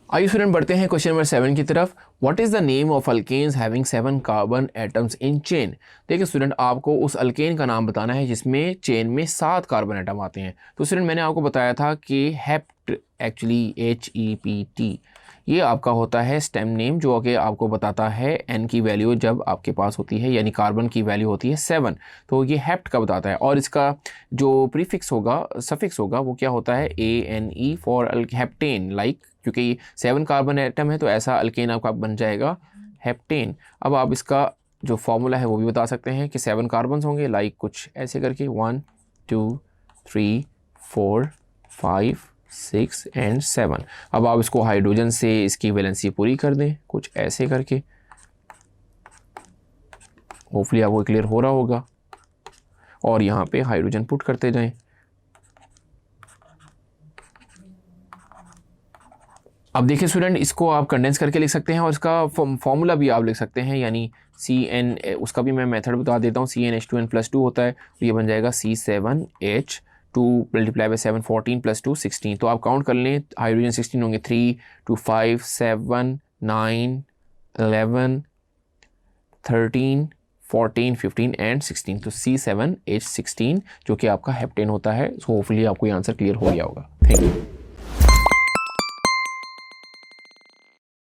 आइए स्टूडेंट बढ़ते हैं क्वेश्चन नंबर 7 की तरफ। What is the name of alkanes having 7 carbon atoms in chain. देखिए स्टूडेंट, आपको उस अल्केन का नाम बताना है जिसमें चेन में 7 कार्बन एटम आते हैं। तो स्टूडेंट मैंने आपको बताया था कि हेप्ट, एक्चुअली HEPT, ये आपका होता है स्टेम नेम, जो कि आपको बताता है N की वैल्यू जब आपके पास होती है, यानी कार्बन की वैल्यू होती है 7, तो ये हेप्ट का बताता है। और इसका जो प्रीफिक्स होगा, सफिक्स होगा, वो क्या होता है ANE फॉर हेप्टेन, लाइक, क्योंकि 7 कार्बन एटम है तो ऐसा अल्केन आपका बन जाएगा हेप्टेन। अब आप इसका जो फॉर्मूला है वो भी बता सकते हैं कि 7 कार्बन होंगे, लाइक कुछ ऐसे करके 1 2 3 4 5 6 एंड 7। अब आप इसको हाइड्रोजन से इसकी वैलेंसी पूरी कर दें कुछ ऐसे करके, होपफुली आपको क्लियर हो रहा होगा, और यहाँ पे हाइड्रोजन पुट करते जाएं। अब देखिए स्टूडेंट, इसको आप कंडेंस करके लिख सकते हैं और इसका फॉर्मूला भी आप लिख सकते हैं, यानी CN, उसका भी मैं मेथड बता देता हूँ। CnH2n+2 होता है, तो ये बन जाएगा C7H2 मल्टीप्लाई बाई 7 14 + 2 16। तो आप काउंट कर लें, हाइड्रोजन 16 होंगे, 3 2 5 7 9 11 13 14 15 एंड 16, तो C7H16 जो कि आपका हेप्टेन होता है। सो होपफुली आपको ये आंसर क्लियर हो गया होगा। Thank you.